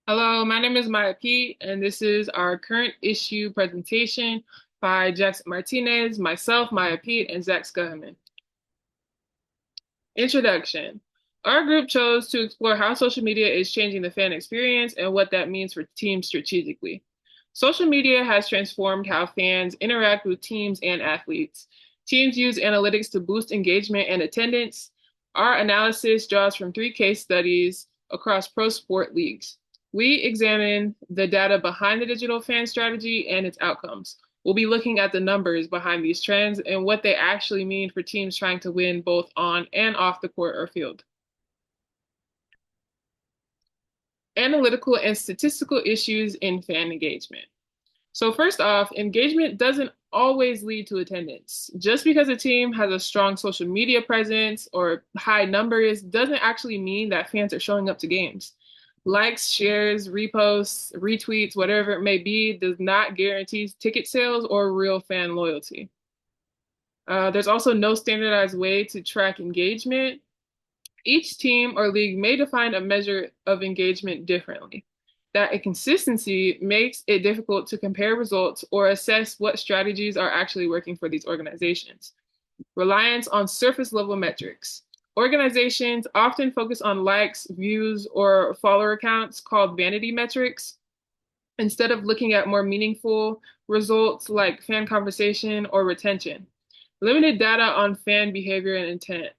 Hello, my name is Maya Pete, and this is our current issue presentation by Jackson Martinez, myself, Maya Pete, and Zach Scuhaman. Introduction. Our group chose to explore how social media is changing the fan experience and what that means for teams strategically. Social media has transformed how fans interact with teams and athletes. Teams use analytics to boost engagement and attendance. Our analysis draws from 3 case studies across pro sport leagues. We examine the data behind the digital fan strategy and its outcomes. We'll be looking at the numbers behind these trends and what they actually mean for teams trying to win both on and off the court or field. Analytical and statistical issues in fan engagement. So first off, engagement doesn't always lead to attendance. Just because a team has a strong social media presence or high numbers doesn't actually mean that fans are showing up to games. Likes, shares, reposts, retweets, whatever it may be, does not guarantee ticket sales or real fan loyalty. There's also no standardized way to track engagement. Each team or league may define a measure of engagement differently. That inconsistency makes it difficult to compare results or assess what strategies are actually working for these organizations. Reliance on surface level metrics. Organizations often focus on likes, views, or follower counts called vanity metrics instead of looking at more meaningful results like fan conversation or retention. Limited data on fan behavior and intent.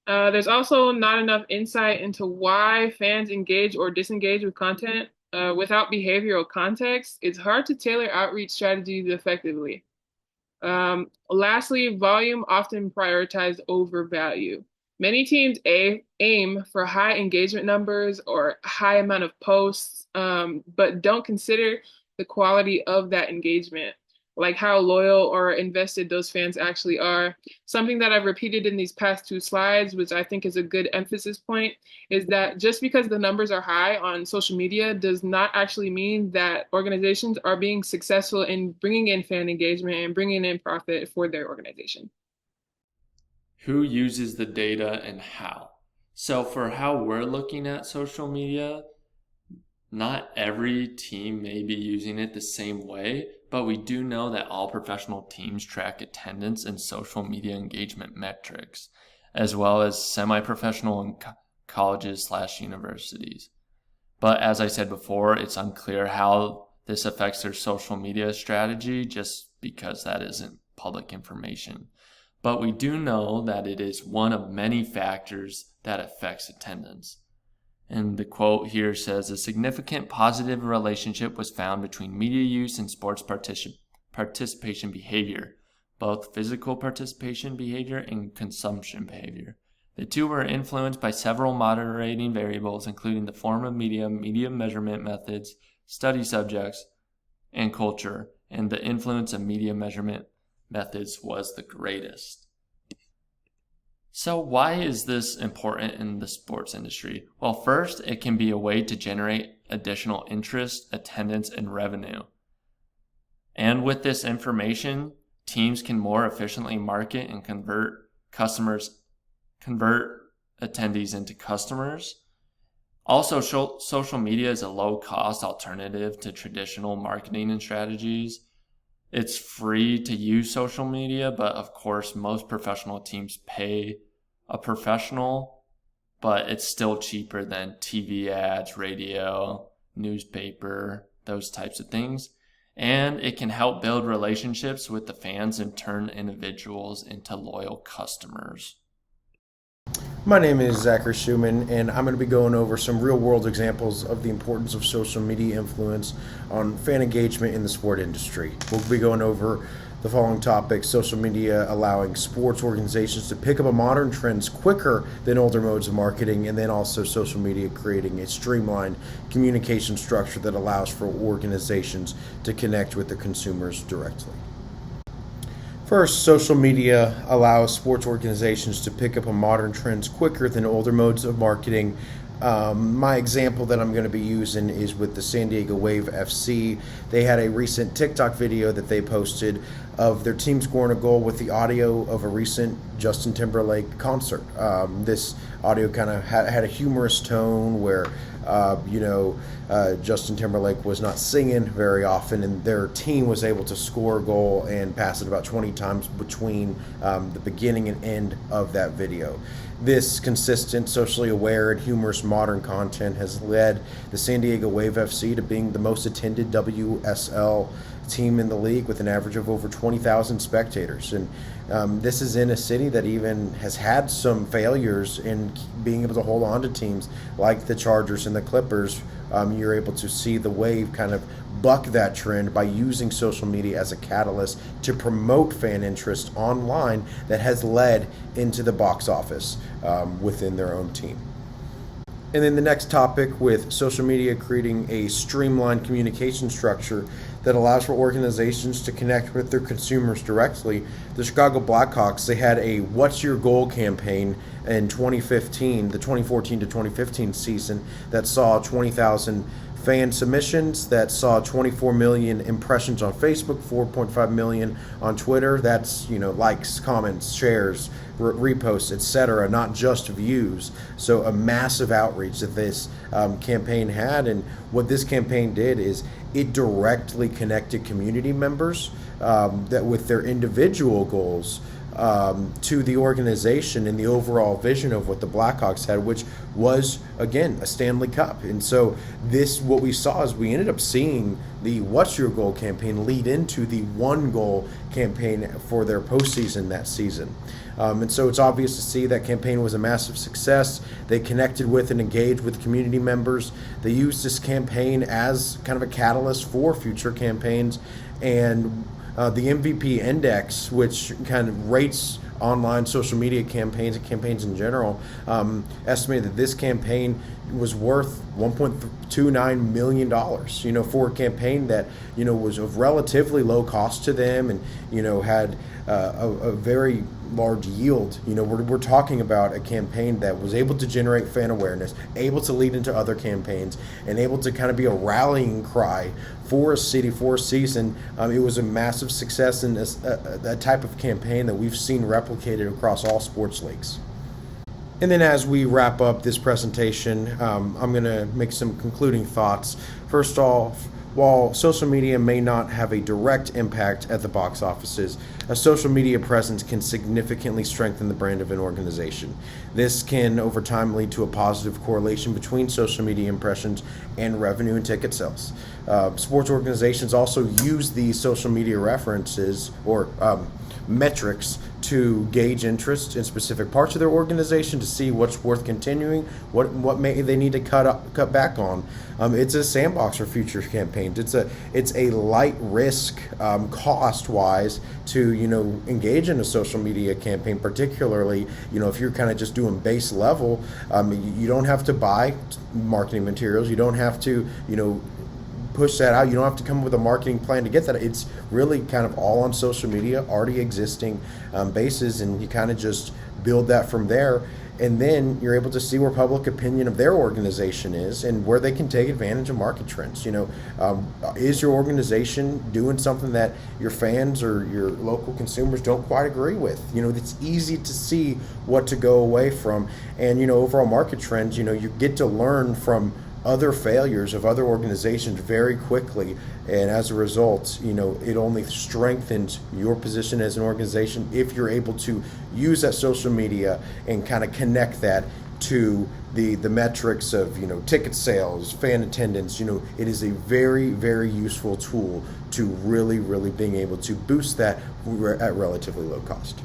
There's also not enough insight into why fans engage or disengage with content. Without behavioral context, it's hard to tailor outreach strategies effectively. Lastly, volume often prioritized over value. Many teams aim for high engagement numbers or high amount of posts, but don't consider the quality of that engagement, like how loyal or invested those fans actually are. Something that I've repeated in these past 2 slides, which I think is a good emphasis point, is that just because the numbers are high on social media does not actually mean that organizations are being successful in bringing in fan engagement and bringing in profit for their organization. Who uses the data and how? So, for how we're looking at social media, not every team may be using it the same way, but we do know that all professional teams track attendance and social media engagement metrics, as well as semi-professional and colleges/universities. But as I said before, it's unclear how this affects their social media strategy just because that isn't public information. But we do know that it is one of many factors that affects attendance. And the quote here says, a significant positive relationship was found between media use and sports participation behavior, both physical participation behavior and consumption behavior. The two were influenced by several moderating variables, including the form of media, media measurement methods, study subjects, and culture, and the influence of media measurement methods was the greatest. So why is this important in the sports industry? Well, first, it can be a way to generate additional interest, attendance, and revenue. And with this information, teams can more efficiently market and convert attendees into customers. Also, social media is a low-cost alternative to traditional marketing and strategies. It's free to use social media, but of course, most professional teams pay a professional, but it's still cheaper than TV ads, radio, newspaper, those types of things. And it can help build relationships with the fans and turn individuals into loyal customers. My name is Zachary Schumann, and I'm going to be going over some real world examples of the importance of social media influence on fan engagement in the sport industry. We'll be going over the following topics: social media allowing sports organizations to pick up modern trends quicker than older modes of marketing, and then also social media creating a streamlined communication structure that allows for organizations to connect with their consumers directly. First, social media allows sports organizations to pick up modern trends quicker than older modes of marketing. My example that I'm going to be using is with the San Diego Wave FC. They had a recent TikTok video that they posted of their team scoring a goal with the audio of a recent Justin Timberlake concert. This audio kind of had a humorous tone where Justin Timberlake was not singing very often, and their team was able to score a goal and pass it about 20 times between the beginning and end of that video. This consistent, socially aware, and humorous modern content has led the San Diego Wave FC to being the most attended WSL team in the league with an average of over 20,000 spectators. And this is in a city that even has had some failures in being able to hold on to teams like the Chargers and the Clippers. You're able to see the Wave kind of buck that trend by using social media as a catalyst to promote fan interest online that has led into the box office within their own team. And then the next topic, with social media creating a streamlined communication structure that allows for organizations to connect with their consumers directly. The Chicago Blackhawks, they had a What's Your Goal campaign in 2015, the 2014 to 2015 season, that saw 20,000 fan submissions, that saw 24 million impressions on Facebook, 4.5 million on Twitter. That's, likes, comments, shares, reposts, etc., not just views. So a massive outreach that this campaign had. And what this campaign did is it directly connected community members that with their individual goals to the organization and the overall vision of what the Blackhawks had, which was, again, a Stanley Cup. And so what we saw is we ended up seeing the What's Your Goal campaign lead into the One Goal campaign for their postseason that season. And so it's obvious to see that campaign was a massive success. They connected with and engaged with community members. They used this campaign as kind of a catalyst for future campaigns. And the MVP index, which kind of rates online social media campaigns and campaigns in general, estimated that this campaign was worth $1.29 million, for a campaign that, was of relatively low cost to them and, had a very large yield. We're talking about a campaign that was able to generate fan awareness, able to lead into other campaigns, and able to kind of be a rallying cry for a city, for a season. It was a massive success and a type of campaign that we've seen replicated across all sports leagues. And then as we wrap up this presentation, I'm going to make some concluding thoughts. First off, while social media may not have a direct impact at the box offices, a social media presence can significantly strengthen the brand of an organization. This can, over time, lead to a positive correlation between social media impressions and revenue and ticket sales. Sports organizations also use these social media references or metrics to gauge interest in specific parts of their organization, to see what's worth continuing, what may they need to cut back on. It's a sandbox for future campaigns. It's a light risk cost wise to engage in a social media campaign, particularly if you're kind of just doing base level. You don't have to buy marketing materials. You don't have to push that out. You don't have to come up with a marketing plan to get that. It's really kind of all on social media, already existing bases, and you kind of just build that from there. And then you're able to see where public opinion of their organization is and where they can take advantage of market trends. Is your organization doing something that your fans or your local consumers don't quite agree with? It's easy to see what to go away from. And, overall market trends, you get to learn from other failures of other organizations very quickly, and as a result, it only strengthens your position as an organization if you're able to use that social media and kind of connect that to the metrics of ticket sales, fan attendance. It is a very, very useful tool to really being able to boost that at relatively low cost.